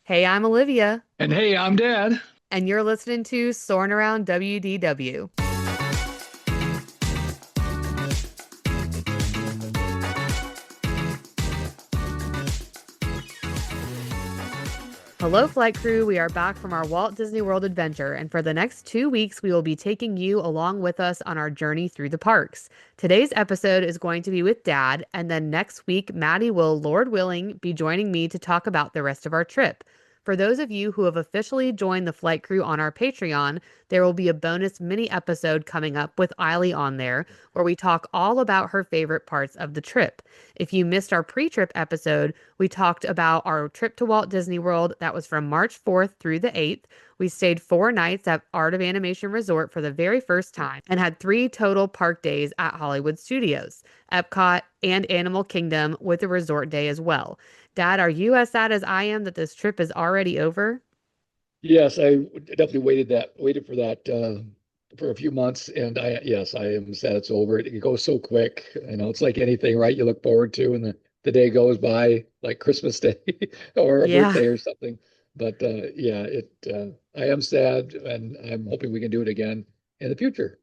Hey, I'm Olivia, And hey, I'm Dad. and you're listening to Soarin' Around WDW. Hello, flight crew. We are back from our Walt Disney World adventure, and for the next 2 weeks, we will be taking you along with us on our journey through the parks. Today's episode is going to be with Dad, and then next week, Maddie will, Lord willing, be joining me to talk about the rest of our trip. For those of you who have officially joined the flight crew on our Patreon, there will be a bonus mini episode coming up with Eiley on there, where we talk all about her favorite parts of the trip. If you missed our pre-trip episode, we talked about our trip to Walt Disney World. That was from March 4th through the 8th. We stayed 4 nights at Art of Animation Resort for the very first time and had 3 total park days at Hollywood Studios, Epcot, and Animal Kingdom with a resort day as well. Dad, are you as sad as I am that this trip is already over? Yes, I definitely waited for that for a few months, and yes, I am sad it's over. It goes so quick. It's like anything, right? You look forward to, and the day goes by like Christmas Day or a Yeah. birthday or something. But yeah, it. I am sad, and I'm hoping we can do it again in the future.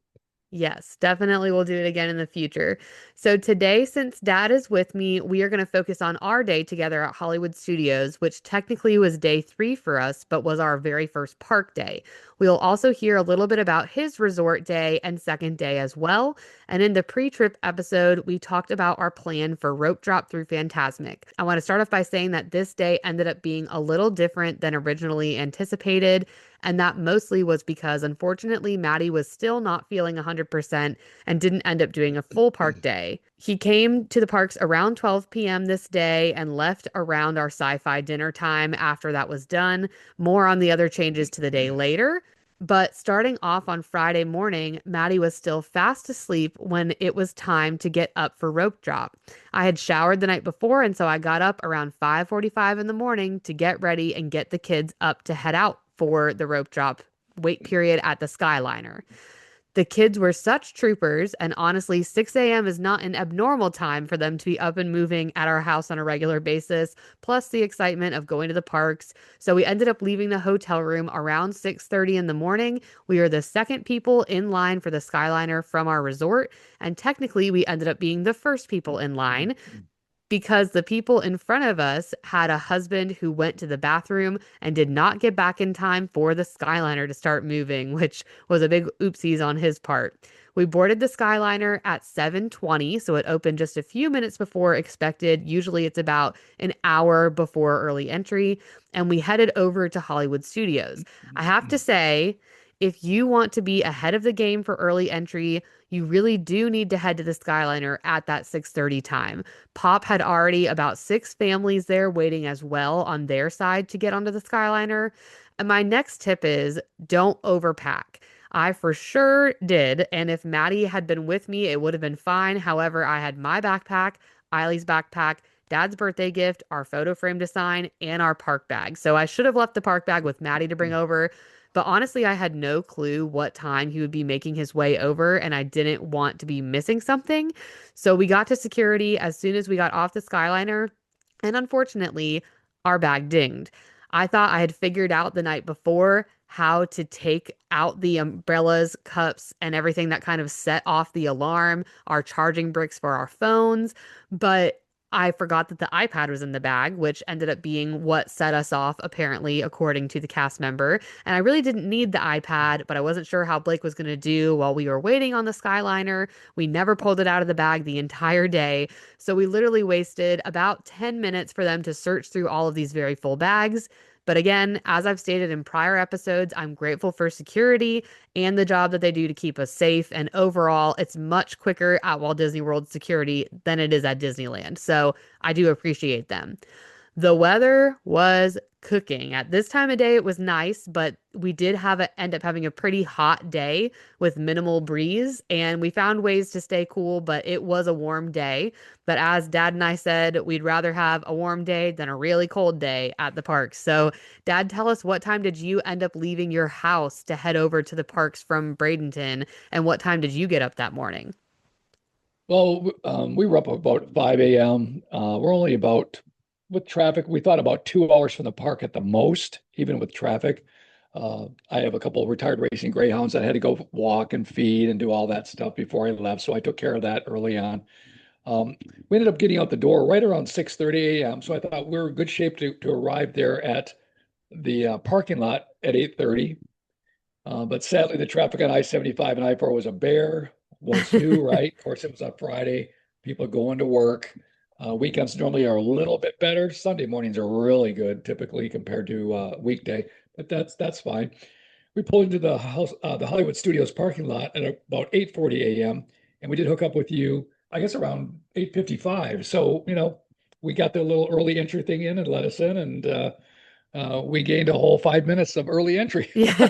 Yes, definitely we'll do it again in the future. So today, since Dad is with me, we are going to focus on our day together at Hollywood Studios, which technically was day 3 for us, but was our very first park day. We'll also hear a little bit about his resort day and second day as well. And in the pre-trip episode, we talked about our plan for rope drop through Fantasmic. I want to start off by saying that this day ended up being a little different than originally anticipated. And that mostly was because, unfortunately, Maddie was still not feeling 100% and didn't end up doing a full park day. He came to the parks around 12 p.m. this day and left around our sci-fi dinner time after that was done. More on the other changes to the day later. But starting off on Friday morning, Maddie was still fast asleep when it was time to get up for rope drop. I had showered the night before, and so I got up around 5:45 in the morning to get ready and get the kids up to head out for the rope drop wait period at the Skyliner. The kids were such troopers, and honestly, 6 a.m. is not an abnormal time for them to be up and moving at our house on a regular basis, plus the excitement of going to the parks. So we ended up leaving the hotel room around 6:30 in the morning. We were the second people in line for the Skyliner from our resort, and technically we ended up being the first people in line because the people in front of us had a husband who went to the bathroom and did not get back in time for the Skyliner to start moving, which was a big oopsies on his part. We boarded the Skyliner at 7:20, so it opened just a few minutes before expected. Usually it's about an hour before early entry, and we headed over to Hollywood Studios. I have to say, if you want to be ahead of the game for early entry, you really do need to head to the Skyliner at that 6:30 time. Pop had already about 6 families there waiting as well on their side to get onto the Skyliner. And my next tip is don't overpack. I for sure did. And if Maddie had been with me, it would have been fine. However, I had my backpack, Eiley's backpack, Dad's birthday gift, our photo frame to sign, and our park bag. So I should have left the park bag with Maddie to bring over. But honestly, I had no clue what time he would be making his way over, and I didn't want to be missing something. So we got to security as soon as we got off the Skyliner, and unfortunately, our bag dinged. I thought I had figured out the night before how to take out the umbrellas, cups, and everything that kind of set off the alarm, our charging bricks for our phones, but I forgot that the iPad was in the bag, which ended up being what set us off, apparently, according to the cast member. And I really didn't need the iPad, but I wasn't sure how Blake was going to do while we were waiting on the Skyliner. We never pulled it out of the bag the entire day. So we literally wasted about 10 minutes for them to search through all of these very full bags. But again, as I've stated in prior episodes, I'm grateful for security and the job that they do to keep us safe. And overall, it's much quicker at Walt Disney World security than it is at Disneyland. So I do appreciate them. The weather was cooking. At this time of day, it was nice, but we did end up having a pretty hot day with minimal breeze, and we found ways to stay cool, but it was a warm day. But as Dad and I said, we'd rather have a warm day than a really cold day at the parks. So, Dad, tell us, what time did you end up leaving your house to head over to the parks from Bradenton, and what time did you get up that morning? Well, we were up about 5 a.m. We're only about with traffic, we thought about 2 hours from the park at the most, even with traffic. I have a couple of retired racing greyhounds that had to go walk and feed and do all that stuff before I left, so I took care of that early on. Um, we ended up getting out the door right around 6:30 a.m. So I thought we were in good shape to arrive there at the parking lot at 8:30. But sadly, the traffic on I-75 and I-4 was a bear, was new, right? Of course, it was on Friday. People going to work. Weekends normally are a little bit better. Sunday mornings are really good, typically compared to weekday, but that's fine. We pulled into the Hollywood Studios parking lot at about 8:40 a.m. and we did hook up with you, I guess around 8:55. So, we got the little early entry thing in and let us in, and we gained a whole 5 minutes of early entry. Yeah.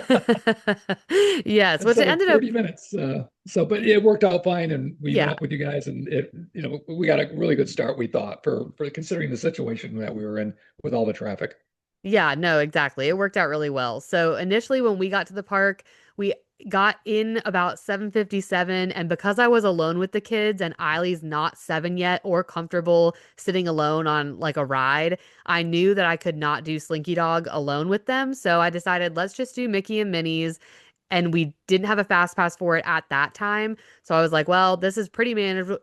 Yes, which it Instead of ended up 30 minutes. But it worked out fine, and we yeah. went with you guys, and we got a really good start, we thought, for considering the situation that we were in with all the traffic. Yeah, no, exactly. It worked out really well. So initially when we got to the park, we got in about 7:57, and because I was alone with the kids and Eileen's not 7 yet or comfortable sitting alone on like a ride, I knew that I could not do Slinky Dog alone with them. So I decided let's just do Mickey and Minnie's, and we didn't have a fast pass for it at that time. So I was like, well, this is pretty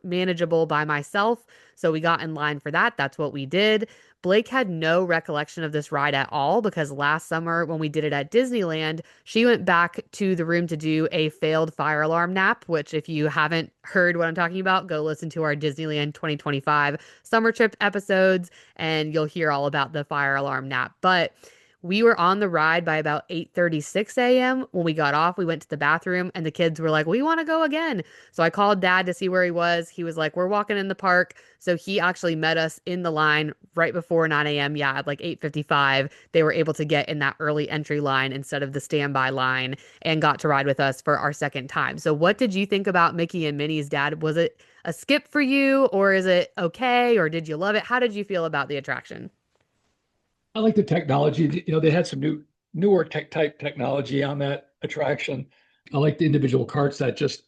manageable by myself. So we got in line for that. That's what we did. Blake had no recollection of this ride at all because last summer when we did it at Disneyland, she went back to the room to do a failed fire alarm nap, which if you haven't heard what I'm talking about, go listen to our Disneyland 2025 summer trip episodes and you'll hear all about the fire alarm nap. But we were on the ride by about 8:36 a.m. When we got off, we went to the bathroom and the kids were like, "We want to go again." So I called dad to see where he was. He was like, "We're walking in the park." So he actually met us in the line right before 9 a.m. Yeah, at like 8:55, they were able to get in that early entry line instead of the standby line and got to ride with us for our second time. So what did you think about Mickey and Minnie's, dad? Was it a skip for you or is it okay or did you love it? How did you feel about the attraction? I like the technology. They had some newer tech type technology on that attraction. I like the individual carts that just,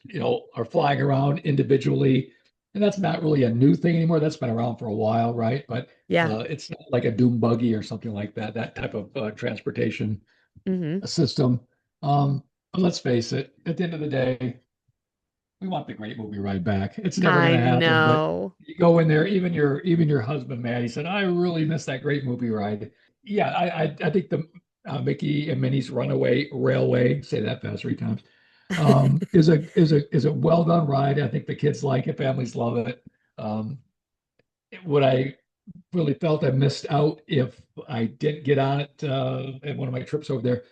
are flying around individually. And that's not really a new thing anymore. That's been around for a while, right? But Yeah. it's not like a doom buggy or something like that, that type of transportation Mm-hmm. system. But let's face it, at the end of the day, we want the great movie ride back. It's never going I to happen, but know. you go in there, even your husband, Matt, he said, I really miss that great movie ride. Yeah, I think the Mickey and Minnie's Runaway Railway, say that fast 3 times, is a well done ride. I think the kids like it, families love it. Um, what I really felt I missed out if I didn't get on it at one of my trips over there,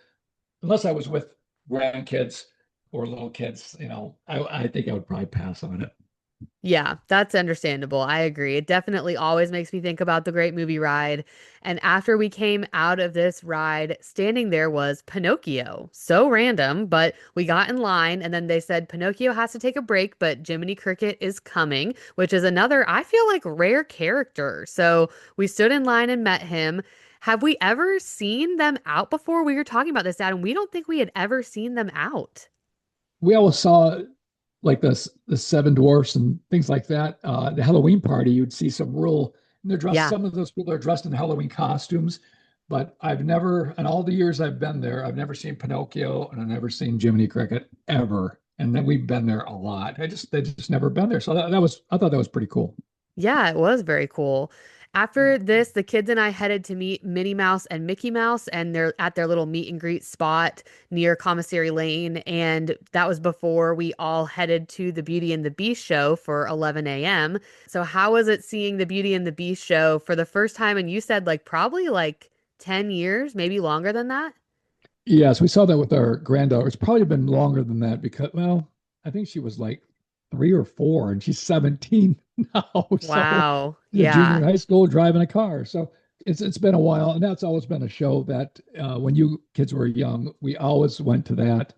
unless I was with grandkids or little kids, I think I would probably pass on it. Yeah, that's understandable. I agree. It definitely always makes me think about the Great Movie Ride. And after we came out of this ride, standing there was Pinocchio. So random, but we got in line and then they said Pinocchio has to take a break, but Jiminy Cricket is coming, which is another, I feel like, rare character. So we stood in line and met him. Have we ever seen them out before? We were talking about this, Dad, and we don't think we had ever seen them out. We always saw like the seven dwarfs and things like that. The Halloween party, you'd see some real. They're dressed. Yeah. Some of those people are dressed in Halloween costumes, but I've never, in all the years I've been there, I've never seen Pinocchio and I've never seen Jiminy Cricket ever. And then we've been there a lot. They just never been there. So I thought that was pretty cool. Yeah, it was very cool. After this, the kids and I headed to meet Minnie Mouse and Mickey Mouse, and they're at their little meet and greet spot near Commissary Lane. And that was before we all headed to the Beauty and the Beast show for 11 a.m. So, how was it seeing the Beauty and the Beast show for the first time? And you said like probably like 10 years, maybe longer than that? Yes, we saw that with our granddaughter. It's probably been longer than that because, well, I think she was like 3 or 4 and she's 17 now. So Wow. she's a junior in Yeah. high school driving a car. So it's been a while. And that's always been a show that when you kids were young, we always went to that.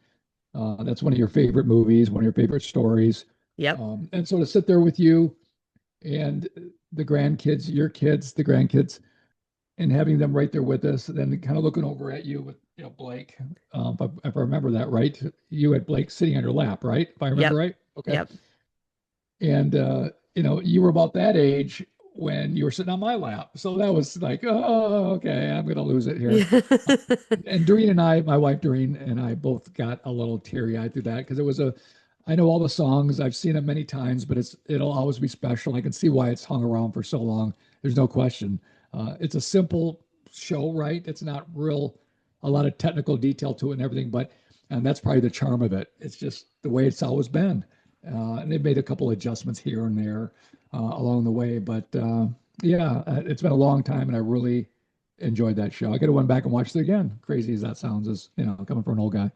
That's one of your favorite movies, one of your favorite stories. Yep. And so to sit there with you and the grandkids, your kids, the grandkids, and having them right there with us, and then kind of looking over at you with Blake. If I remember that right, you had Blake sitting on your lap, right? If I remember Yep. right. Okay. Yep. And you were about that age. when you were sitting on my lap. So that was like, oh, okay, I'm gonna lose it here. Yeah. And Doreen and I, my wife Doreen and I both got a little teary-eyed through that because it was a I know all the songs, I've seen them many times, but it'll always be special. I can see why it's hung around for so long. There's no question. It's a simple show, right? It's not real a lot of technical detail to it and everything, but and that's probably the charm of it. It's just the way it's always been. And they've made a couple adjustments here and there along the way, but yeah, it's been a long time, and I really enjoyed that show. I could have went back and watched it again. Crazy as that sounds, as coming from an old guy.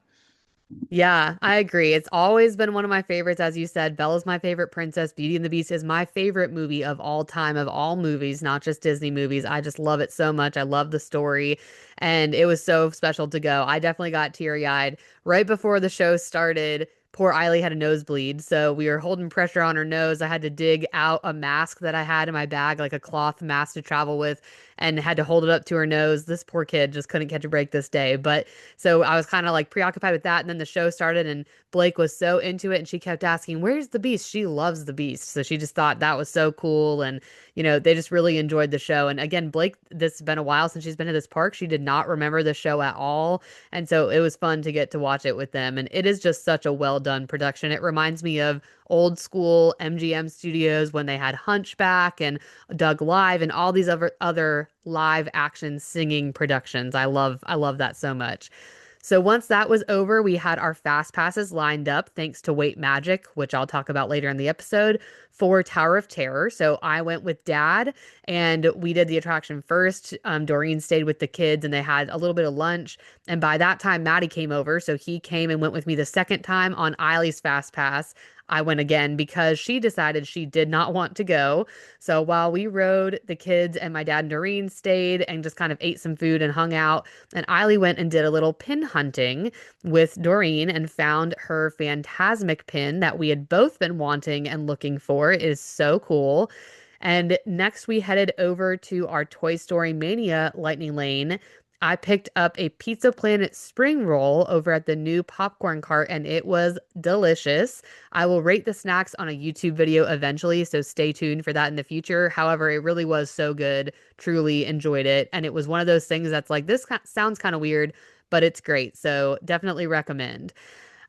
Yeah, I agree. It's always been one of my favorites. As you said, Bella's my favorite princess. Beauty and the Beast is my favorite movie of all time, of all movies, not just Disney movies. I just love it so much. I love the story, and it was so special to go. I definitely got teary-eyed right before the show started. Poor Eiley had a nosebleed, so we were holding pressure on her nose. I had to dig out a mask that I had in my bag, like a cloth mask to travel with, and had to hold it up to her nose. This poor kid just couldn't catch a break this day. But so I was kind of like preoccupied with that. And then the show started, and Blake was so into it. And she kept asking, "Where's the beast?" She loves the beast. So she just thought that was so cool. And, they just really enjoyed the show. And again, Blake, this has been a while since she's been to this park. She did not remember the show at all. And so it was fun to get to watch it with them. And it is just such a well done production. It reminds me of old school MGM studios when they had Hunchback and Doug Live and all these other live action singing productions. I love that so much. So once that was over, we had our fast passes lined up thanks to Wait Magic, which I'll talk about later in the episode, for Tower of Terror. So I went with Dad and we did the attraction first. Doreen stayed with the kids and they had a little bit of lunch. And by that time, Maddie came over. So he came and went with me the second time on Eileen's fast pass. I went again because she decided she did not want to go. So while we rode, the kids and my dad and Doreen stayed and just kind of ate some food and hung out. And Eiley went and did a little pin hunting with Doreen and found her phantasmic pin that we had both been wanting and looking for. It is so cool. And next we headed over to our Toy Story Mania Lightning Lane. I picked up a Pizza Planet spring roll over at the new popcorn cart and it was delicious. I will rate the snacks on a YouTube video eventually, so stay tuned for that in the future. However, it really was so good. Truly enjoyed it. And it was one of those things that's like, this sounds kind of weird, but it's great. So definitely recommend.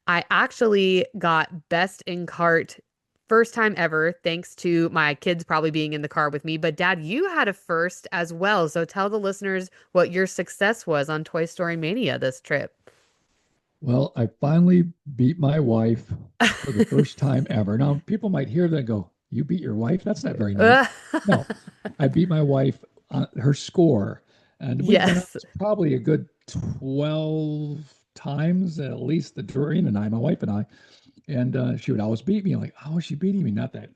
I actually got best in cart first time ever, thanks to my kids probably being in the car with me. But Dad, you had a first as well. So tell the listeners what your success was on Toy Story Mania this trip. Well, I finally beat my wife for the first time ever. Now, people might hear that and go, "You beat your wife? That's not very nice." No, I beat my wife on her score. And we've been on Yes. this probably a good 12 times, at least the Doreen and I, my wife and I. And she would always beat me. I'm like, how is she beating me? Not that,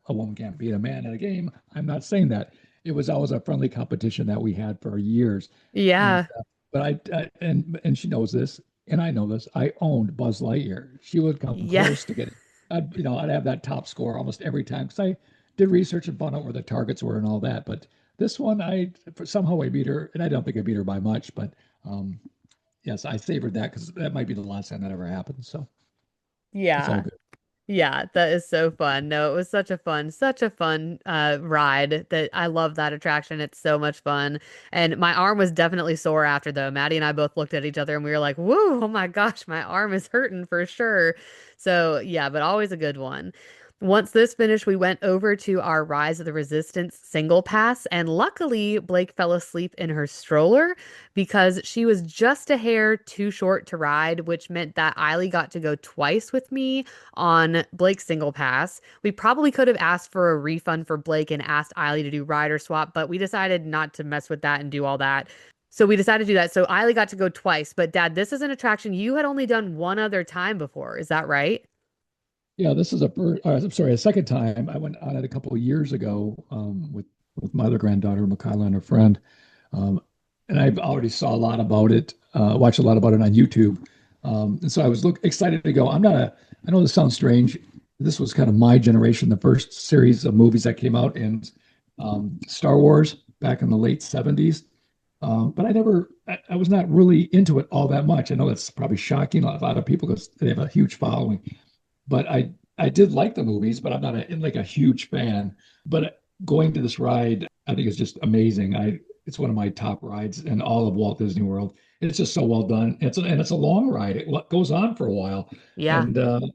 a woman can't beat a man at a game. I'm not saying that. It was always a friendly competition that we had for years. And Yeah. but and she knows this, and I know this. I owned Buzz Lightyear. She would come Yeah. close to getting. I'd have that top score almost every time because I did research and found out where the targets were and all that. But this one, somehow I beat her, and I don't think I beat her by much. But yes, I favored that because that might be the last time that ever happened. So it's all Yeah. good. Yeah, that is so fun. No, it was such a fun ride that I love that attraction. It's so much fun. And my arm was definitely sore after though. Maddie and I both looked at each other and we were like, "Woo, oh my gosh, my arm is hurting for sure." So, yeah, but always a good one. Once this finished, we went over to our Rise of the Resistance single pass, and luckily Blake fell asleep in her stroller because she was just a hair too short to ride, which meant that Eiley got to go twice with me on Blake's single pass. We probably could have asked for a refund for Blake and asked Eiley to do rider swap, but we decided not to mess with that and do all that. So we decided to do that. So Eiley got to go twice. But Dad, this is an attraction you had only done one other time before. Is that right? Yeah, this is I'm sorry, a second time. I went on it a couple of years ago with my other granddaughter, Michaela, and her friend. Um, and I've already saw a lot about it, watched a lot about it on YouTube. And so I was excited to go. I know this sounds strange. This was kind of my generation, the first series of movies that came out in Star Wars back in the late 70s. But I was not really into it all that much. I know that's probably shocking a lot of people because they have a huge following, but I did like the movies, but I'm not like a huge fan. But going to this ride, I think is just amazing. It's one of my top rides in all of Walt Disney World. It's just so well done. It's a long ride. It goes on for a while, Yeah. and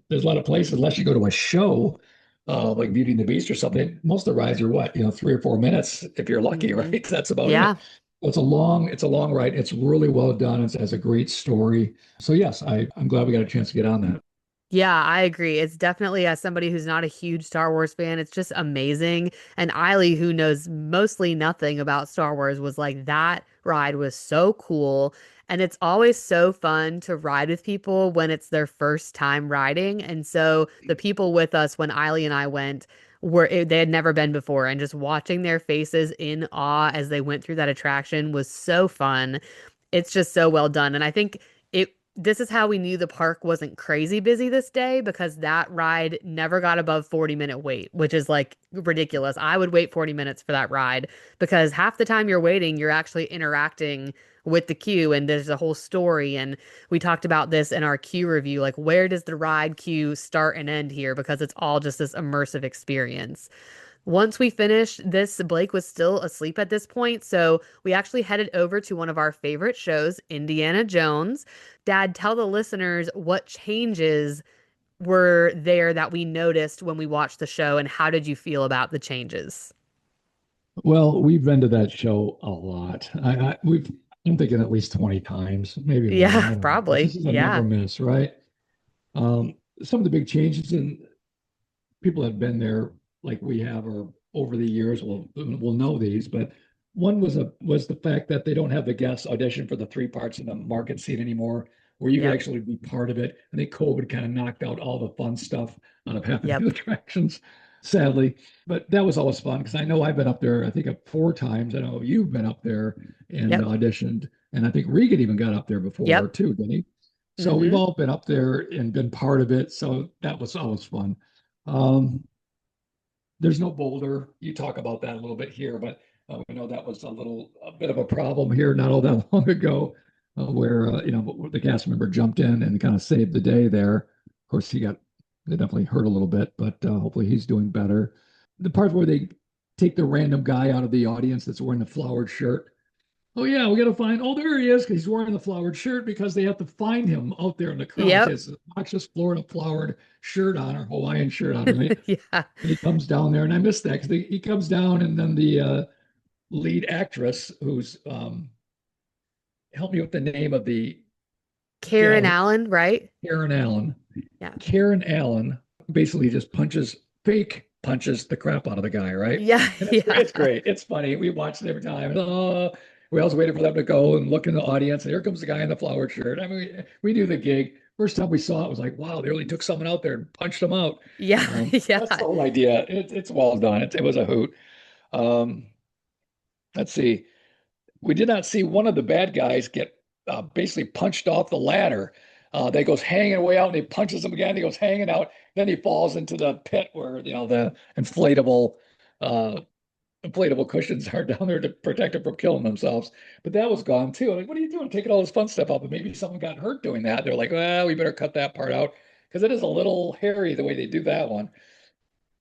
there's a lot of places. Unless you go to a show, like Beauty and the Beast or something, most of the rides are what 3 or 4 minutes if you're lucky, Hmm. right? That's about Yeah. it. It's a long ride. It's really well done. It has a great story. So yes, I'm glad we got a chance to get on that. Yeah, I agree. It's definitely, as somebody who's not a huge Star Wars fan, it's just amazing. And Eiley, who knows mostly nothing about Star Wars, was like, that ride was so cool. And it's always so fun to ride with people when it's their first time riding. And so the people with us when Eiley and I went they had never been before. And just watching their faces in awe as they went through that attraction was so fun. It's just so well done. And I think this is how we knew the park wasn't crazy busy this day because that ride never got above 40-minute wait, which is like ridiculous. I would wait 40 minutes for that ride because half the time you're waiting, you're actually interacting with the queue and there's a whole story. And we talked about this in our queue review, like where does the ride queue start and end here? Because it's all just this immersive experience. Once we finished this, Blake was still asleep at this point, so we actually headed over to one of our favorite shows, Indiana Jones. Dad, tell the listeners what changes were there that we noticed when we watched the show, and how did you feel about the changes? Well, we've been to that show a lot. I'm thinking at least 20 times, maybe more. Yeah, I don't know. This probably. is a never Yeah. miss, right? Some of the big changes in people that have been there like we have or over the years will know these, but one was the fact that they don't have the guests audition for the three parts in the market scene anymore, where you could Yep. actually be part of it. I think COVID kind of knocked out all the fun stuff out of half of these Yep. attractions, sadly. But that was always fun because I know I've been up there, I think 4 times. I know you've been up there and Yep. auditioned. And I think Regan even got up there before Yep. too, didn't he? So we've Mm-hmm. all been up there and been part of it. So that was always fun. Um, there's no boulder. You talk about that a little bit here, but we know that was a bit of a problem here not all that long ago, where the cast member jumped in and kind of saved the day there. Of course, they definitely hurt a little bit, but hopefully he's doing better. The part where they take the random guy out of the audience that's wearing the flowered shirt. Oh yeah, we got to find. Oh, there he is because he's wearing the flowered shirt because they have to find him out there in the crowd. He Yep. has a obnoxious Florida flowered shirt on or Hawaiian shirt on, right? Yeah. And he comes down there, and I missed that because he comes down, and then the lead actress, who's help me with the name of the Karen gal, Allen, right? Karen Allen. Yeah. Karen Allen basically just fake punches the crap out of the guy, right? Yeah. And it's great. Yeah. It's great. It's funny. We watch it every time. We always waited for them to go and look in the audience, and here comes the guy in the flowered shirt. I mean, we knew the gig. First time we saw it was like, wow, they really took someone out there and punched them out. Yeah. That's Yeah. the whole idea. It's well done. It was a hoot. Um, let's see. We did not see one of the bad guys get basically punched off the ladder. They goes hanging way out and he punches him again. He goes hanging out. Then he falls into the pit where, the uh, inflatable cushions are down there to protect him from killing themselves. But that was gone too. Like, what are you doing? Taking all this fun stuff out, but maybe someone got hurt doing that. They're like, well, we better cut that part out because it is a little hairy the way they do that one.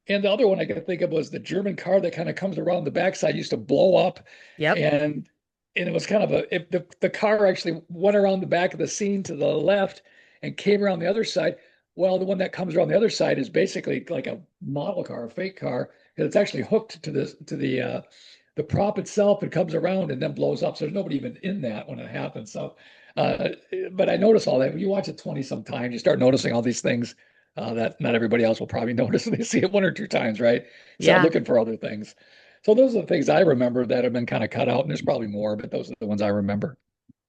And the other one I could think of was the German car that kind of comes around the backside used to blow up, Yep. and it was kind of if the car actually went around the back of the scene to the left and came around the other side. Well, the one that comes around the other side is basically like a model car, a fake car, because it's actually hooked to the prop itself. It comes around and then blows up. So there's nobody even in that when it happens. So, uh, but I notice all that when you watch it 20 sometimes, you start noticing all these things that not everybody else will probably notice. They see it 1 or 2 times, right? Start Yeah. looking for other things. So those are the things I remember that have been kind of cut out, and there's probably more, but those are the ones I remember.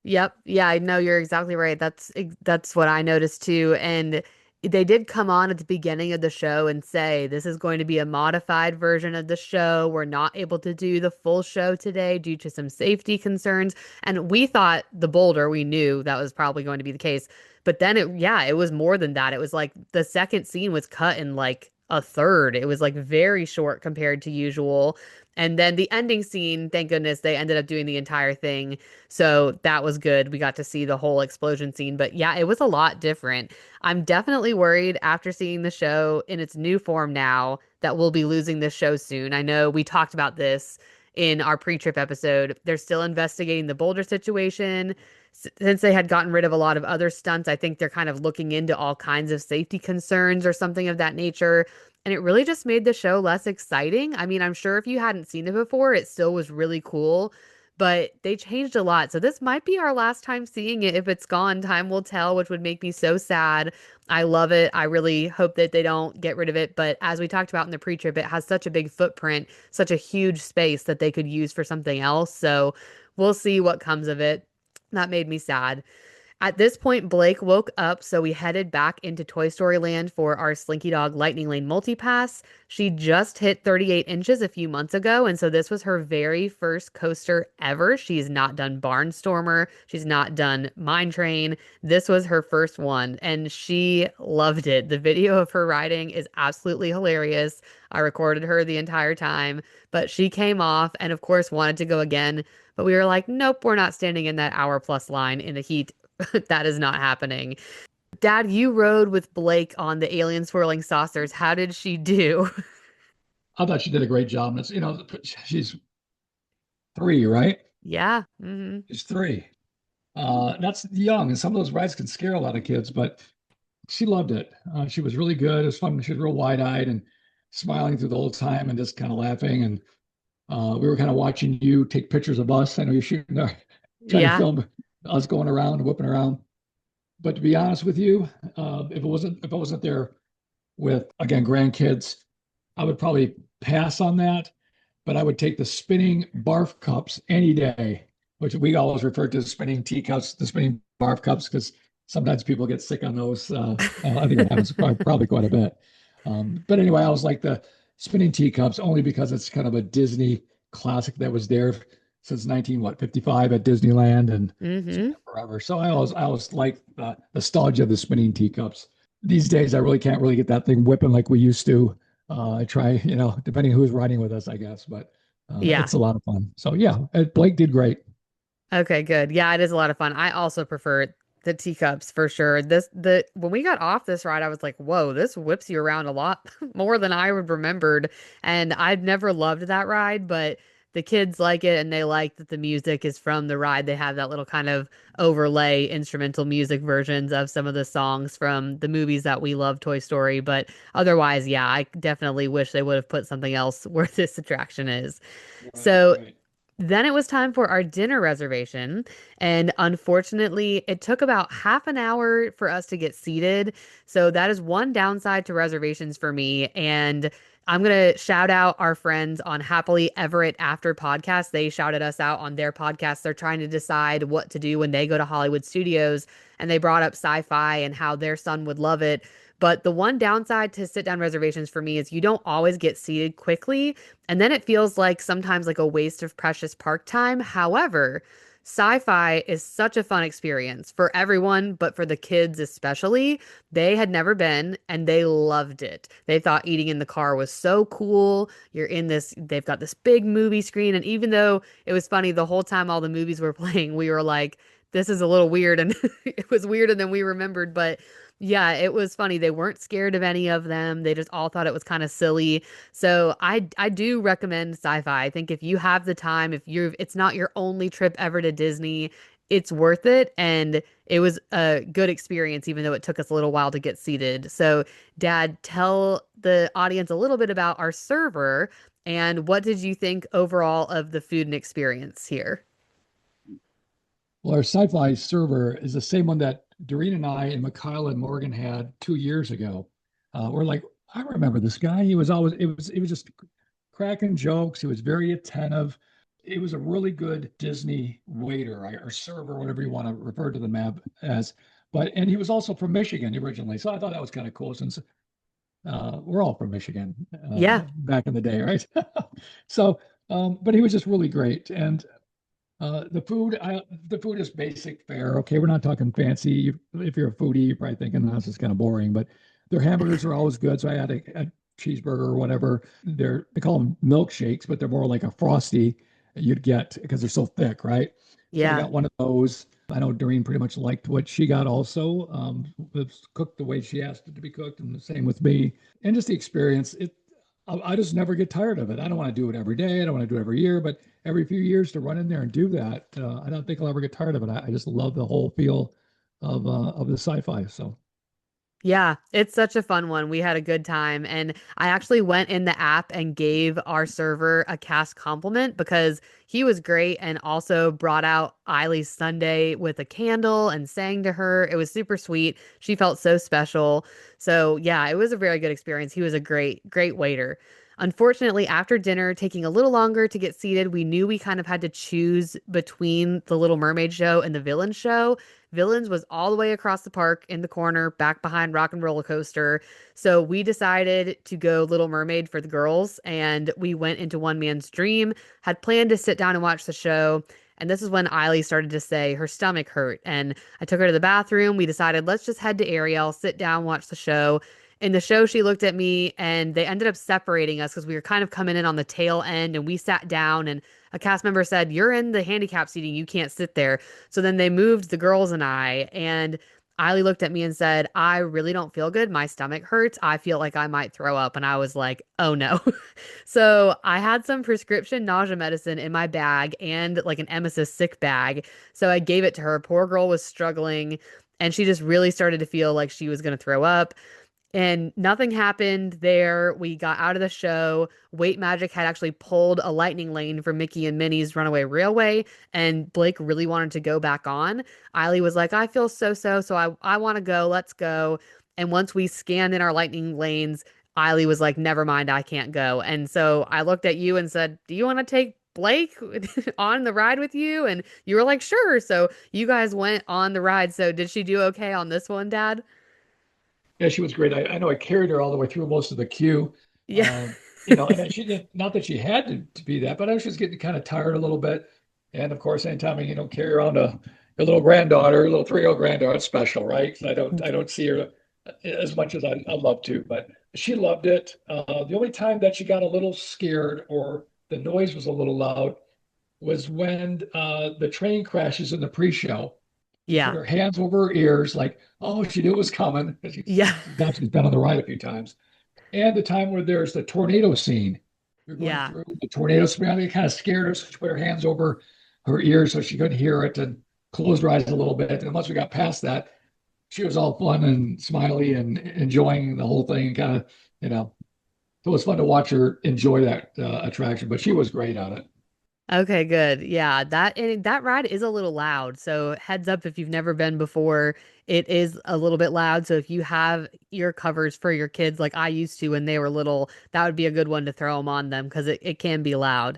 Yep. Yeah, I know you're exactly right. That's what I noticed too. And they did come on at the beginning of the show and say this is going to be a modified version of the show. We're not able to do the full show today due to some safety concerns. And we thought the boulder, we knew that was probably going to be the case. But then it was more than that. It was like the second scene was cut in like a third. It was like very short compared to usual. And then the ending scene, thank goodness they ended up doing the entire thing, so that was good. We got to see the whole explosion scene. But yeah, it was a lot different. I'm definitely worried after seeing the show in its new form now that we'll be losing this show soon. I know we talked about this in our pre-trip episode. They're still investigating the Boulder situation. Since they had gotten rid of a lot of other stunts, I think they're kind of looking into all kinds of safety concerns or something of that nature. And it really just made the show less exciting. I mean, I'm sure if you hadn't seen it before, it still was really cool, but they changed a lot. So this might be our last time seeing it. If it's gone, time will tell, which would make me so sad. I love it. I really hope that they don't get rid of it. But as we talked about in the pre-trip, it has such a big footprint, such a huge space that they could use for something else. So we'll see what comes of it. That made me sad. At this point, Blake woke up, so we headed back into Toy Story Land for our Slinky Dog Lightning Lane multipass. She just hit 38 inches a few months ago, and so this was her very first coaster ever. She's not done Barnstormer, she's not done Mine Train. This was her first one, and she loved it. The video of her riding is absolutely hilarious. I recorded her the entire time, but she came off and, of course, wanted to go again. But we were like, nope, we're not standing in that hour plus line in the heat. That is not happening. Dad, you rode with Blake on the alien swirling saucers. How did she do? I thought she did a great job. And it's, she's 3, right? Yeah. She's 3. That's young, and some of those rides can scare a lot of kids, but she loved it. She was really good. It was fun. She was real wide-eyed and smiling through the whole time and just kind of laughing. And we were kind of watching you take pictures of us. I know you're shooting, trying to Yeah. film us going around and whipping around. But to be honest with you, if I wasn't there with again grandkids, I would probably pass on that. But I would take the spinning barf cups any day, which we always refer to as spinning teacups, the spinning barf cups, because sometimes people get sick on those. I think it happens probably quite a bit. But anyway, I was like the spinning teacups only because it's kind of a Disney classic that was there since 1955 at Disneyland, and it's been hmm there forever. So I always like the nostalgia of the spinning teacups. These days, I really can't really get that thing whipping like we used to. I try, depending who's riding with us, I guess, but Yeah. it's a lot of fun. So yeah, Blake did great. Okay, good. Yeah, it is a lot of fun. I also prefer the teacups for sure. The when we got off this ride, I was like, whoa, this whips you around a lot more than I would remembered. And I'd never loved that ride, but the kids like it and they like that the music is from the ride. They have that little kind of overlay instrumental music versions of some of the songs from the movies that we love, Toy Story. But otherwise, yeah, I definitely wish they would have put something else where this attraction is. Right, So right. then it was time for our dinner reservation. And unfortunately, it took about half an hour for us to get seated. So that is one downside to reservations for me. And I'm going to shout out our friends on Happily Everett After podcast. They shouted us out on their podcast. They're trying to decide what to do when they go to Hollywood Studios. And they brought up sci-fi and how their son would love it. But the one downside to sit down reservations for me is you don't always get seated quickly. And then it feels like sometimes like a waste of precious park time. However, sci-fi is such a fun experience for everyone, but for the kids especially. They had never been and they loved it. They thought eating in the car was so cool. You're in this, they've got this big movie screen. And even though it was funny, the whole time all the movies were playing, we were like, this is a little weird. And it was weirder than we remembered. But yeah, it was funny. They weren't scared of any of them. They just all thought it was kind of silly. So I do recommend sci-fi. I think if you have the time, if you're it's not your only trip ever to Disney, it's worth it. And it was a good experience, even though it took us a little while to get seated. So, Dad, tell the audience a little bit about our server and what did you think overall of the food and experience here? Well, our sci-fi server is the same one that Doreen and I and Mikhail and Morgan had 2 years ago. We're like, I remember this guy. He was just cracking jokes. He was very attentive. It was a really good Disney waiter or server, whatever you want to refer to them as. And he was also from Michigan originally. So I thought that was kind of cool since we're all from Michigan Yeah. back in the day, right? So, but he was just really great. And the food is basic fare. Okay, we're not talking fancy. If you're a foodie, you're probably thinking this is kind of boring, but their hamburgers are always good. So I had a cheeseburger or whatever. They call them milkshakes, but they're more like a frosty you'd get because they're so thick, right? So I Yeah. got one of those. I know Doreen pretty much liked what she got also. It was cooked the way she asked it to be cooked, and the same with me. And just the experience. I just never get tired of it. I don't want to do it every day. I don't want to do it every year, but every few years to run in there and do that, I don't think I'll ever get tired of it. I just love the whole feel of the sci-fi. So Yeah, it's such a fun one. We had a good time. And I actually went in the app and gave our server a cast compliment because he was great and also brought out Eileen's Sunday with a candle and sang to her. It was super sweet. She felt so special. So, yeah, it was a very good experience. He was a great waiter. Unfortunately, after dinner, taking a little longer to get seated, we knew we kind of had to choose between the Little Mermaid show and the Villain show. Villains was all the way across the park in the corner, back behind Rock and Roller Coaster. So we decided to go Little Mermaid for the girls, and we went into One Man's Dream, had planned to sit down and watch the show. And this is when Eiley started to say her stomach hurt. And I took her to the bathroom. We decided, let's just head to Ariel, sit down, watch the show. In the show, she looked at me and they ended up separating us because we were kind of coming in on the tail end and we sat down and a cast member said, "You're in the handicap seating. You can't sit there." So then they moved the girls and I, and Eiley looked at me and said, "I really don't feel good. My stomach hurts. I feel like I might throw up." And I was like, "Oh no." So I had some prescription nausea medicine in my bag and like an emesis sick bag. So I gave it to her. Poor girl was struggling and she just really started to feel like she was going to throw up. And nothing happened there. We got out of the show. Weight Magic had actually pulled a lightning lane for Mickey and Minnie's Runaway Railway, and Blake really wanted to go back on. Eiley was like, "I feel so I want to go. Let's go." And once we scanned in our lightning lanes, Eiley was like, "Never mind, I can't go." And so I looked at you and said, "Do you want to take Blake on the ride with you?" And you were like, "Sure." So you guys went on the ride. So did she do okay on this one, Dad? yeah, she was great. I know I carried her all the way through most of the queue. Yeah. Um, and then she didn't, not that she had to be that, but I was just getting kind of tired a little bit. And of course, anytime carry around a little granddaughter, a little 3-year-old granddaughter, it's special, right? 'Cause I don't see her as much as I'd love to, but she loved it. The only time that she got a little scared or the noise was a little loud was when the train crashes in the pre-show. She put Yeah. her hands over her ears, like, oh, she knew it was coming. Yeah. Now she's been on the ride a few times. And the time where there's the tornado scene. We're going Yeah. through the tornado scene. It kind of scared her, so she put her hands over her ears so she couldn't hear it and closed her eyes a little bit. And once we got past that, she was all fun and smiley and enjoying the whole thing. And kind of, you know, so it was fun to watch her enjoy that attraction. But she was great on it. Okay, good. Yeah, that ride is a little loud. So heads up if you've never been before, it is a little bit loud. So if you have ear covers for your kids like I used to when they were little, that would be a good one to throw them on them because it can be loud.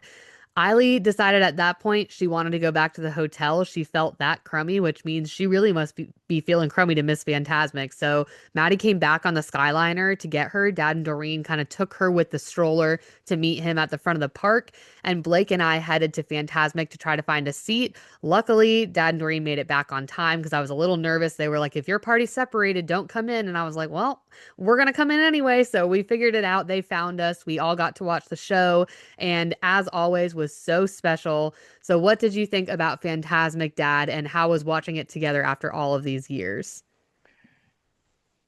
Eiley decided at that point she wanted to go back to the hotel. She felt that crummy, which means she really must be feeling crummy to Miss Fantasmic. So Maddie came back on the Skyliner to get her. Dad and Doreen kind of took her with the stroller to meet him at the front of the park. And Blake and I headed to Fantasmic to try to find a seat. Luckily, Dad and Doreen made it back on time because I was a little nervous. They were like, "If your party's separated, don't come in." And I was like, "Well, we're going to come in anyway." So we figured it out. They found us. We all got to watch the show and as always was so special. So what did you think about Phantasmic Dad and how was watching it together after all of these years?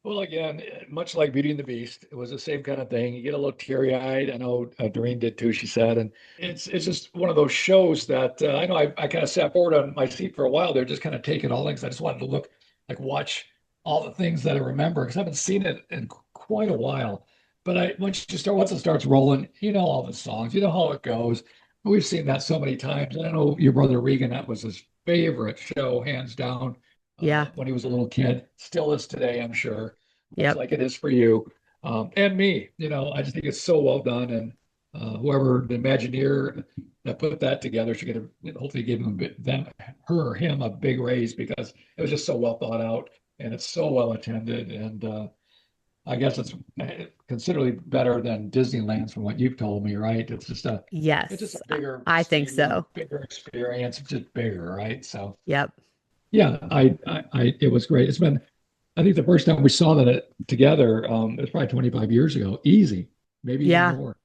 Well, again, much like Beauty and the Beast, it was the same kind of thing. You get a little teary-eyed. I know Doreen did too, she said. And it's just one of those shows that I know I kind of sat forward on my seat for a while there, just kind of taking all things. I just wanted to look, like watch all the things that I remember because I haven't seen it in quite a while. But once it starts rolling, you know all the songs, you know how it goes. We've seen that so many times. And I know your brother Regan, that was his favorite show, hands down, Yeah. when he was a little kid. Still is today, I'm sure, much Yep. like it is for you and me. I just think it's so well done. And whoever the Imagineer that put that together should hopefully give her or him a big raise because it was just so well thought out and it's so well attended. And I guess it's considerably better than Disneyland's from what you've told me, right? It's just Yes. a bigger I think stadium, so. bigger experience. It's just bigger, right? So Yep. yeah, it was great. I think the first time we saw that together, it was probably 25 years ago, easy, maybe even Yeah. more.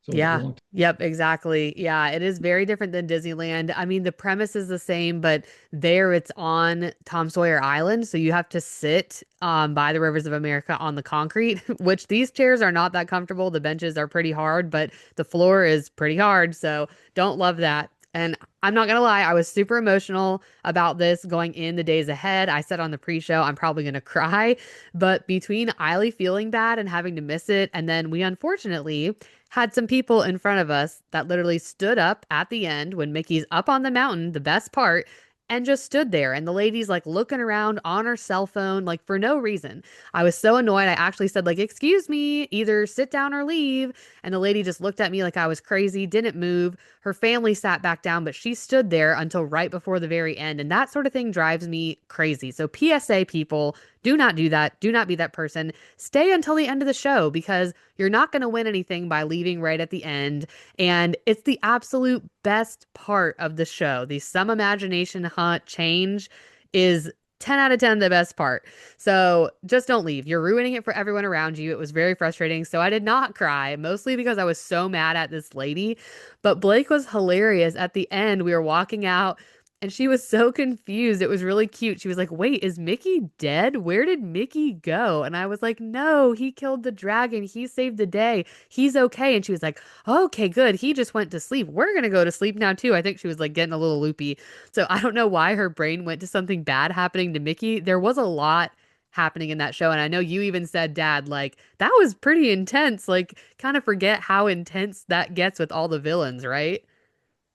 So it was a Yeah. long Yep, exactly. Yeah, it is very different than Disneyland. I mean, the premise is the same, but there it's on Tom Sawyer Island, so you have to sit by the rivers of America on the concrete, which these chairs are not that comfortable. The benches are pretty hard, but the floor is pretty hard, so don't love that. And I'm not gonna lie, I was super emotional about this going in the days ahead. I said on the pre-show, I'm probably gonna cry, but between Eiley feeling bad and having to miss it, and then we unfortunately had some people in front of us that literally stood up at the end when Mickey's up on the mountain, the best part, and just stood there. And the lady's like looking around on her cell phone, like for no reason. I was so annoyed. I actually said, like, excuse me, either sit down or leave. And the lady just looked at me like I was crazy, didn't move. Her family sat back down, but she stood there until right before the very end. And that sort of thing drives me crazy. So, PSA people, do not do that. Do not be that person. Stay until the end of the show because you're not going to win anything by leaving right at the end. And it's the absolute best part of the show. The Some Imagination Hunt change is 10 out of 10 the best part. So just don't leave. You're ruining it for everyone around you. It was very frustrating. So I did not cry, mostly because I was so mad at this lady. But Blake was hilarious. At the end, we were walking out. And she was so confused. It was really cute. She was like, wait, is Mickey dead? Where did Mickey go? And I was like, no, he killed the dragon. He saved the day. He's okay. And she was like, okay, good. He just went to sleep. We're going to go to sleep now, too. I think she was like getting a little loopy. So I don't know why her brain went to something bad happening to Mickey. There was a lot happening in that show. And I know you even said, Dad, like, that was pretty intense. Like, kind of forget how intense that gets with all the villains, right?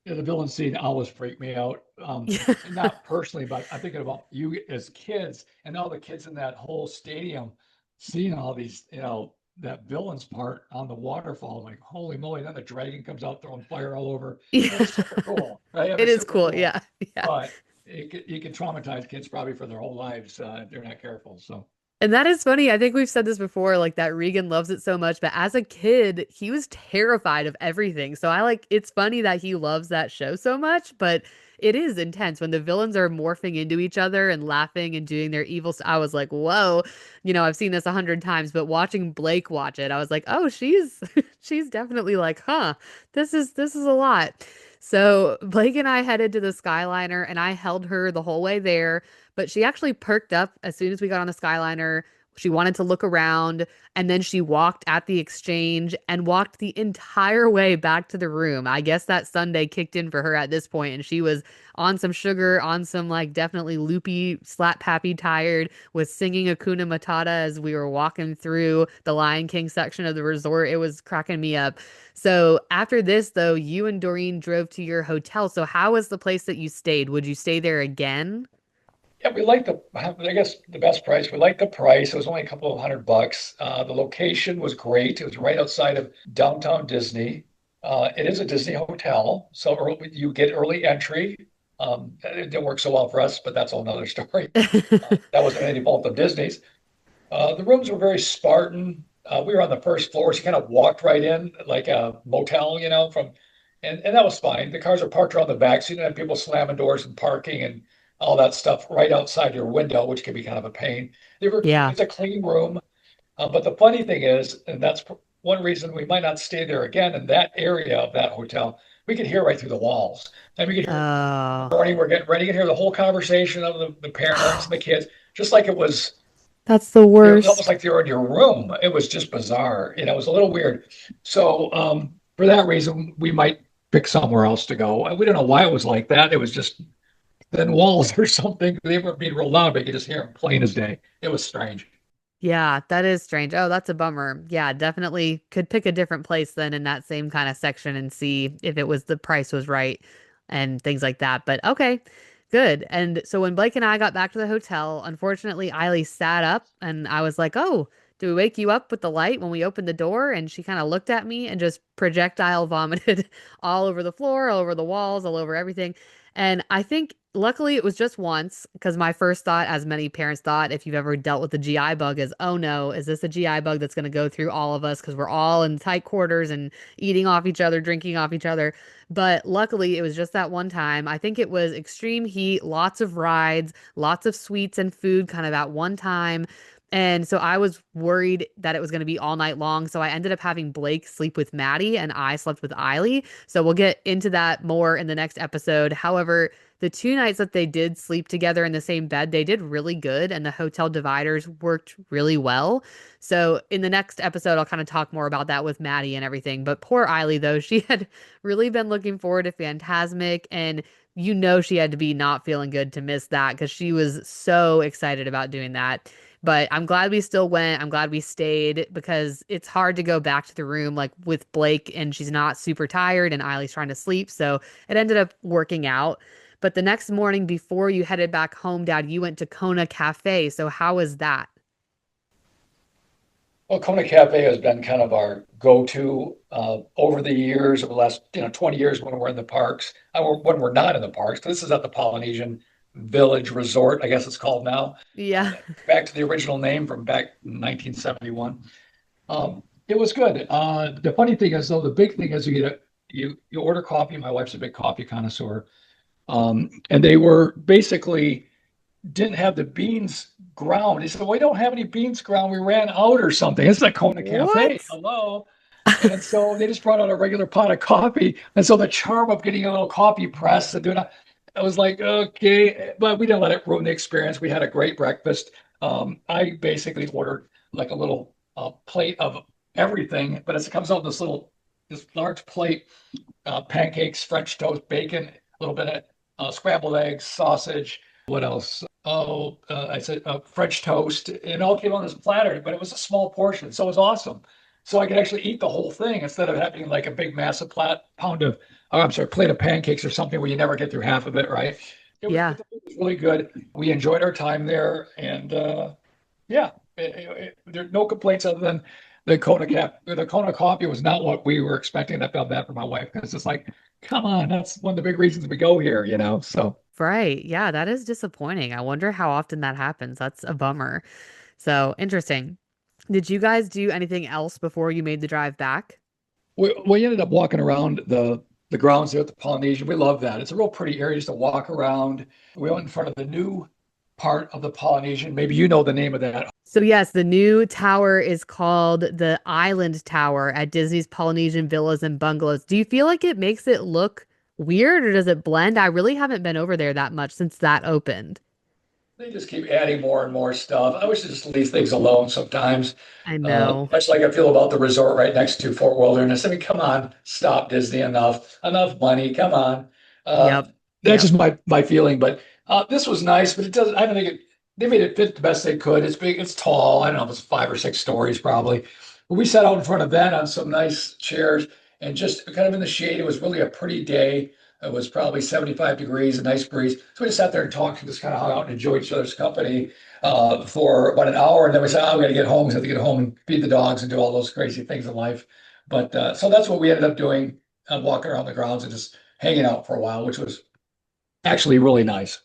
Yeah, the villain scene always freaked me out. Yeah. And not personally, but I'm thinking about you as kids and all the kids in that whole stadium seeing all these, that villain's part on the waterfall. Like, holy moly, then the dragon comes out throwing fire all over. Yeah. It's super cool, right? I mean, It it's is super cool. cool, Yeah. Yeah. but you can traumatize kids probably for their whole lives if they're not careful. So, And that is funny. I think we've said this before, like that Regan loves it so much, but as a kid, he was terrified of everything. So I like it's funny that he loves that show so much, but it is intense when the villains are morphing into each other and laughing and doing their evil. I was like, whoa, I've seen this 100 times, but watching Blake watch it, I was like, oh, she's she's definitely like, huh, this is a lot. So Blake and I headed to the Skyliner and I held her the whole way there. But she actually perked up as soon as we got on the Skyliner. She wanted to look around, and then she walked at the exchange and walked the entire way back to the room. I guess that Sunday kicked in for her at this point, and she was on some sugar, on some like definitely loopy, slap happy tired, was singing Akuna Matata as we were walking through the Lion King section of the resort. It was cracking me up. So after this, though, you and Doreen drove to your hotel. So how was the place that you stayed? Would you stay there again? yeah, we like I guess the best price. We liked the price. It was only a couple of $100. The location was great. It was right outside of downtown Disney. It is a Disney hotel, so you get early entry. It didn't work so well for us, but that's all another story. That wasn't any fault of Disney's. The rooms were very Spartan. We were on the first floor, so you kind of walked right in like a motel, and that was fine. The cars are parked around the back, so you didn't have people slamming doors and parking and all that stuff right outside your window, which can be kind of a pain. Yeah. It's a clean room, but the funny thing is, and that's one reason we might not stay there again in that area of that hotel. We could hear right through the walls, and we could hear in the Oh. morning we're getting ready. You can hear the whole conversation of the parents and the kids, just like it was That's the it was almost worst. like they were in your room. It was just bizarre. It was a little weird. So for that reason, we might pick somewhere else to go. We don't know why it was like that. It was just thin walls or something. They were being real loud, but you could just hear them plain as day. It was strange. Yeah, that is strange. Oh, that's a bummer. Yeah, definitely could pick a different place then in that same kind of section and see if it was the price was right and things like that. But okay, good. And so when Blake and I got back to the hotel, unfortunately, Eiley sat up and I was like, oh, do we wake you up with the light when we opened the door? And she kind of looked at me and just projectile vomited all over the floor, all over the walls, all over everything. And I think luckily it was just once because my first thought, as many parents thought, if you've ever dealt with a GI bug, is, oh no, is this a GI bug that's going to go through all of us because we're all in tight quarters and eating off each other, drinking off each other. But luckily it was just that one time. I think it was extreme heat, lots of rides, lots of sweets and food kind of at one time. And so I was worried that it was going to be all night long. So I ended up having Blake sleep with Maddie and I slept with Eiley. So we'll get into that more in the next episode. However, the 2 nights that they did sleep together in the same bed, they did really good and the hotel dividers worked really well. So in the next episode, I'll kind of talk more about that with Maddie and everything. But poor Eiley, though, she had really been looking forward to Phantasmic and she had to be not feeling good to miss that because she was so excited about doing that. But I'm glad we still went. I'm glad we stayed because it's hard to go back to the room like with Blake and she's not super tired and Eiley's trying to sleep. So it ended up working out. But the next morning before you headed back home, Dad, you went to Kona Cafe. So how was that? Well, Kona Cafe has been kind of our go-to over the years, over the last 20 years when we're in the parks, when we're not in the parks. This is at the Polynesian Village Resort, I guess it's called now. Yeah. Back to the original name from back in 1971. It was good. The funny thing is, though, the big thing is you order coffee. My wife's a big coffee connoisseur, and they were basically didn't have the beans ground. He said, "We don't have any beans ground. We ran out or something." It's like Kona Cafe. What? Hello. And so they just brought out a regular pot of coffee. And so the charm of getting a little coffee press and doing that, I was like, okay, but we didn't let it ruin the experience. We had a great breakfast. I basically ordered like a little plate of everything, but as it comes out in this large plate, pancakes, French toast, bacon, a little bit of scrambled eggs, sausage. What else? Oh, I said French toast. It all came on this platter, but it was a small portion, so it was awesome. So I could actually eat the whole thing instead of having like a big massive pound of, oh, I'm sorry, plate of pancakes or something where you never get through half of it, right? Yeah. But the food was really good. We enjoyed our time there, and yeah, there's no complaints other than the Kona coffee was not what we were expecting. I felt bad for my wife because it's like, come on, that's one of the big reasons we go here. So. Right. Yeah, that is disappointing. I wonder how often that happens. That's a bummer. So interesting. Did you guys do anything else before you made the drive back? We ended up walking around the grounds there at the Polynesian. We love that. It's a real pretty area just to walk around. We went in front of the new part of the Polynesian. Maybe you know the name of that. So yes, the new tower is called the Island Tower at Disney's Polynesian Villas and Bungalows. Do you feel like it makes it look weird or does it blend? I really haven't been over there that much since that opened. They just keep adding more and more stuff. I wish they just leave things alone sometimes. I know. Much like I feel about the resort right next to Fort Wilderness. I mean, come on, stop Disney, enough money. Come on. Uh, Yep. that's Yep. just my feeling. But this was nice, but it doesn't. I don't think it. They made it fit the best they could. It's big. It's tall. I don't know if it's 5 or 6 stories probably. But we sat out in front of that on some nice chairs and just kind of in the shade. It was really a pretty day. It was probably 75 degrees, a nice breeze. So we just sat there and talked and just kind of hung out and enjoyed each other's company for about an hour. And then we said, oh, we got to get home. We have to get home and feed the dogs and do all those crazy things in life. But so that's what we ended up doing, walking around the grounds and just hanging out for a while, which was actually really nice.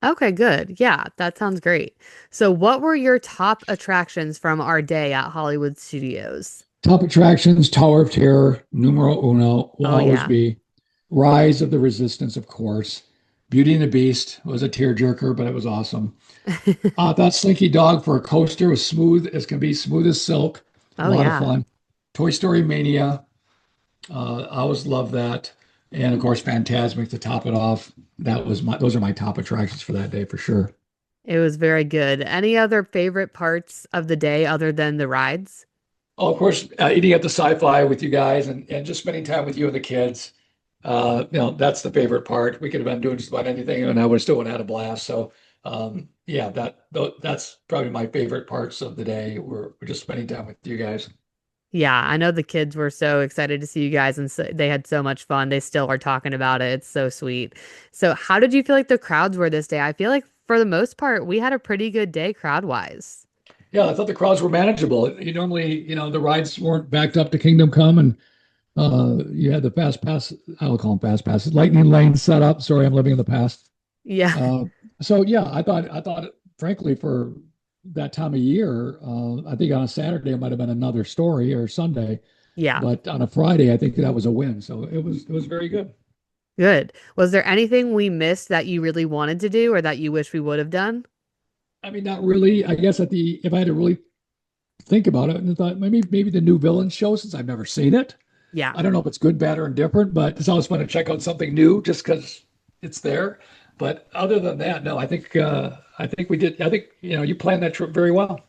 Okay, good. Yeah, that sounds great. So what were your top attractions from our day at Hollywood Studios? Top attractions, Tower of Terror, numero uno, will Oh always yeah. be Rise of the Resistance, of course. Beauty and the Beast was a tearjerker, but it was awesome. I thought Slinky Dog for a coaster was smooth as can be, smooth as silk. A Oh lot of yeah. fun. Toy Story Mania, I always love that. And of course, Phantasmic to top it off. Those are my top attractions for that day for sure. It was very good. Any other favorite parts of the day other than the rides? Oh, of course, eating at the sci-fi with you guys and just spending time with you and the kids. That's the favorite part. We could have been doing just about anything, and I would still would have had a blast. So, yeah, that's probably my favorite parts of the day. We're just spending time with you guys. Yeah, I know the kids were so excited to see you guys and so, they had so much fun. They still are talking about it. It's so sweet. So, how did you feel like the crowds were this day? I feel like for the most part, we had a pretty good day crowd-wise. Yeah, I thought the crowds were manageable. You normally, the rides weren't backed up to Kingdom Come, and you had the fast pass. I'll call them fast passes, lightning lane set up. Sorry, I'm living in the past. Yeah. Uh, so yeah, I thought, frankly, for that time of year, I think on a Saturday it might have been another story or Sunday, Yeah. but on a Friday, I think that was a win. So it was very good. Good. Was there anything we missed that you really wanted to do or that you wish we would have done? I mean, not really. I guess if I had to really think about it, and I thought maybe the new villain show since I've never seen it. Yeah. I don't know if it's good, bad, or indifferent, but it's always fun to check out something new just because it's there. But other than that, no, I think we did. I think you planned that trip very well.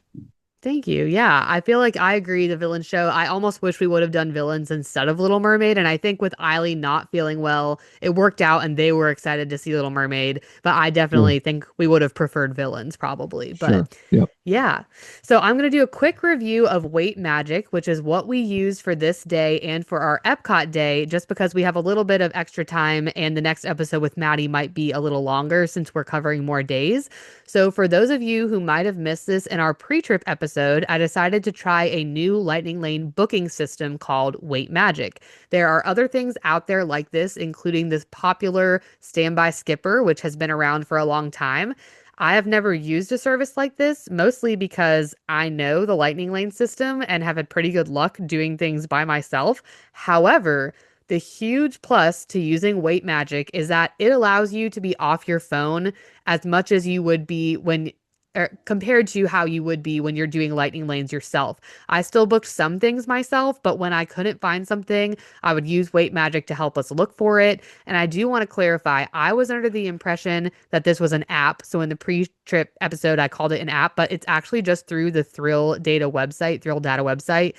Thank you. Yeah, I feel like I agree. The villain show, I almost wish we would have done villains instead of Little Mermaid. And I think with Eileen not feeling well, it worked out and they were excited to see Little Mermaid. But I Sure, definitely think we would have preferred villains probably. But sure. Yep. yeah. So I'm going to do a quick review of Weight Magic, which is what we used for this day and for our Epcot day, just because we have a little bit of extra time and the next episode with Maddie might be a little longer since we're covering more days. So for those of you who might have missed this in our pre-trip episode, I decided to try a new Lightning Lane booking system called Weight Magic. There are other things out there like this, including this popular Standby Skipper, which has been around for a long time. I have never used a service like this, mostly because I know the Lightning Lane system and have had pretty good luck doing things by myself. However, the huge plus to using Weight Magic is that it allows you to be off your phone as much as you would be when compared to how you would be when you're doing lightning lanes yourself. I still booked some things myself, but when I couldn't find something, I would use Weight Magic to help us look for it. And I do want to clarify, I was under the impression that this was an app. So in the pre-trip episode, I called it an app, but it's actually just through the Thrill Data website.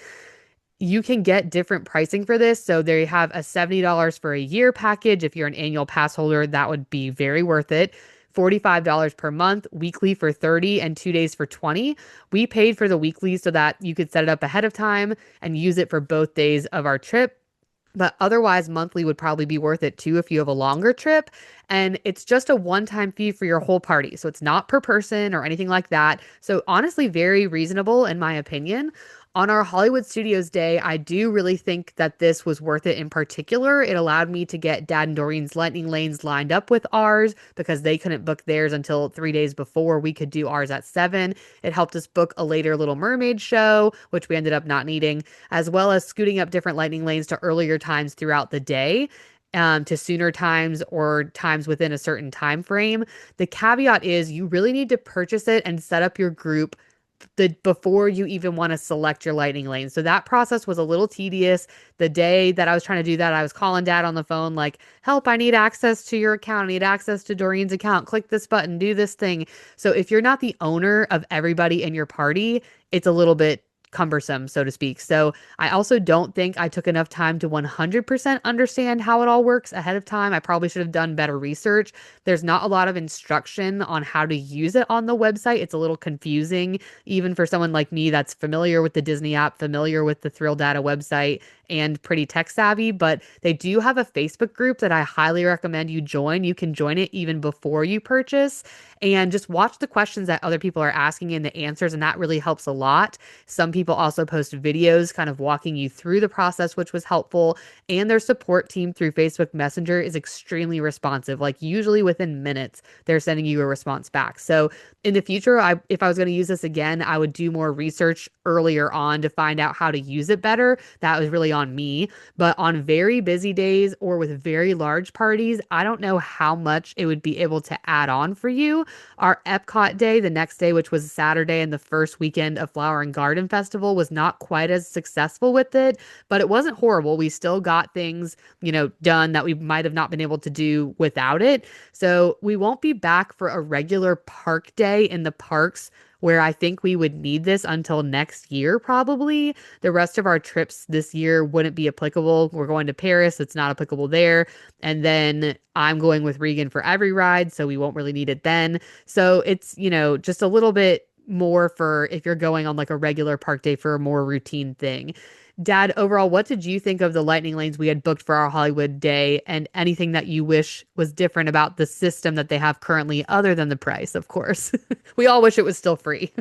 You can get different pricing for this. So they have a $70 for a year package. If you're an annual pass holder, that would be very worth it. $45 per month, weekly for 30 and 2 days for 20. We paid for the weekly so that you could set it up ahead of time and use it for both days of our trip. But otherwise, monthly would probably be worth it too if you have a longer trip. And it's just a one-time fee for your whole party. So it's not per person or anything like that. So honestly, very reasonable in my opinion. On our Hollywood Studios day, I do really think that this was worth it in particular. It allowed me to get Dad and Doreen's lightning lanes lined up with ours because they couldn't book theirs until 3 days before we could do ours at 7. It helped us book a later Little Mermaid show, which we ended up not needing, as well as scooting up different lightning lanes to earlier times throughout the day. To sooner times or times within a certain time frame. The caveat is you really need to purchase it and set up your group before you even want to select your lightning lane. So that process was a little tedious. The day that I was trying to do that, I was calling Dad on the phone like, "Help, I need access to your account. I need access to Doreen's account. Click this button, do this thing." So if you're not the owner of everybody in your party, it's a little bit cumbersome, so to speak. So I also don't think I took enough time to 100% understand how it all works ahead of time. I probably should have done better research. There's not a lot of instruction on how to use it on the website. It's a little confusing, even for someone like me that's familiar with the Disney app, familiar with the Thrill Data website, and pretty tech savvy. But they do have a Facebook group that I highly recommend you join. You can join it even before you purchase and just watch the questions that other people are asking and the answers, and that really helps a lot. Some people also post videos kind of walking you through the process, which was helpful. And their support team through Facebook Messenger is extremely responsive. Like usually within minutes, they're sending you a response back. So in the future, if I was going to use this again, I would do more research earlier on to find out how to use it better. That was really on me. But on very busy days or with very large parties, I don't know how much it would be able to add on for you. Our Epcot day, the next day, which was Saturday and the first weekend of Flower and Garden Festival, was not quite as successful with it, but it wasn't horrible. We still got things, done that we might have not been able to do without it. So we won't be back for a regular park day in the parks where I think we would need this until next year, probably. The rest of our trips this year wouldn't be applicable. We're going to Paris, it's not applicable there. And then I'm going with Regan for every ride, so we won't really need it then. So it's, just a little bit more for if you're going on like a regular park day for a more routine thing. Dad, overall, what did you think of the lightning lanes we had booked for our Hollywood day and anything that you wish was different about the system that they have currently, other than the price, of course? We all wish it was still free.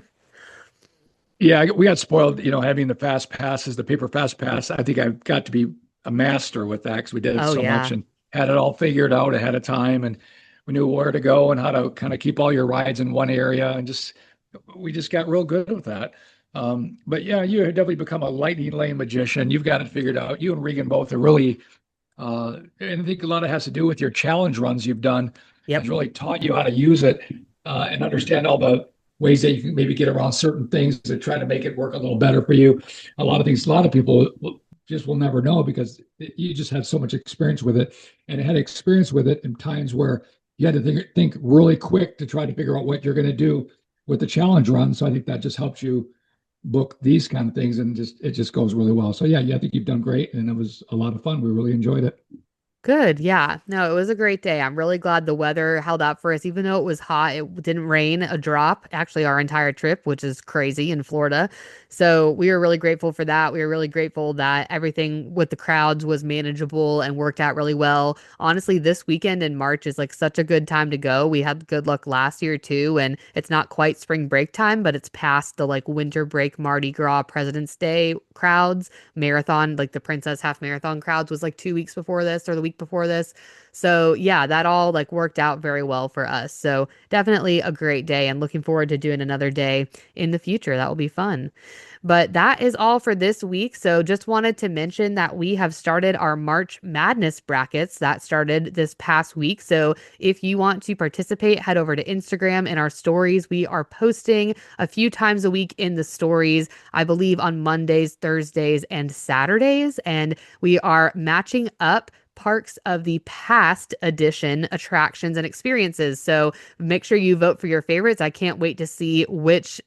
Yeah, we got spoiled, having the fast passes, the paper fast pass. I think I got to be a master with that because we did it Oh, so much yeah. and had it all figured out ahead of time. And we knew where to go and how to kind of keep all your rides in one area. And we just got real good with that. But yeah, you have definitely become a lightning lane magician. You've got it figured out. You and Regan both are really, and I think a lot of it has to do with your challenge runs you've done, has Yep. really taught you how to use it and understand all ways that you can maybe get around certain things to try to make it work a little better for you. A lot of things, a lot of people just will never know because you just had so much experience with it, and had experience with it in times where you had to think really quick to try to figure out what you're going to do with the challenge run. So I think that just helps you book these kind of things, and just it just goes really well. So yeah, I think you've done great, and it was a lot of fun. We really enjoyed it. Good. Yeah. No, it was a great day. I'm really glad the weather held up for us. Even though it was hot, it didn't rain a drop, actually, our entire trip, which is crazy in Florida. So we were really grateful for that. We were really grateful that everything with the crowds was manageable and worked out really well. Honestly, this weekend in March is like such a good time to go. We had good luck last year too, and it's not quite spring break time, but it's past the like winter break, Mardi Gras, President's Day crowds, marathon, like the Princess Half Marathon crowds was like 2 weeks before this or the week before this. So yeah, that all like worked out very well for us. So definitely a great day and looking forward to doing another day in the future. That will be fun. But that is all for this week. So just wanted to mention that we have started our March Madness brackets that started this past week. So if you want to participate, head over to Instagram in our stories. We are posting a few times a week in the stories, I believe on Mondays, Thursdays, and Saturdays. And we are matching up parks of the past edition attractions and experiences. So make sure you vote for your favorites. I can't wait to see which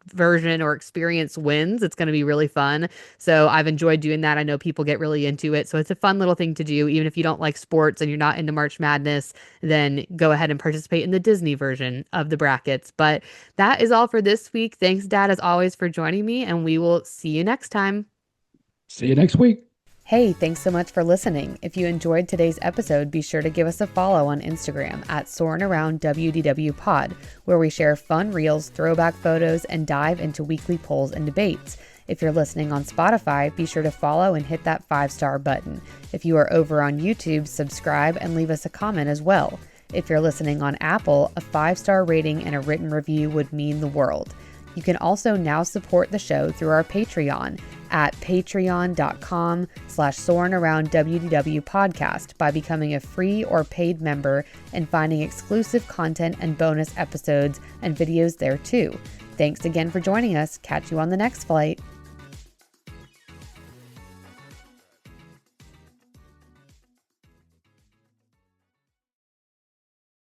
version or experience wins. It's going to be really fun. So I've enjoyed doing that. I know people get really into it. So it's a fun little thing to do. Even if you don't like sports and you're not into March Madness, then go ahead and participate in the Disney version of the brackets. But that is all for this week. Thanks, Dad, as always, for joining me, and we will see you next time. See you next week. Hey, thanks so much for listening. If you enjoyed today's episode, be sure to give us a follow on Instagram at Soarin Around WDW Pod, where we share fun reels, throwback photos, and dive into weekly polls and debates. If you're listening on Spotify, be sure to follow and hit that 5-star button. If you are over on YouTube, subscribe and leave us a comment as well. If you're listening on Apple, a 5-star rating and a written review would mean the world. You can also now support the show through our Patreon at patreon.com/Soarin Around WDW podcast by becoming a free or paid member and finding exclusive content and bonus episodes and videos there too. Thanks again for joining us. Catch you on the next flight.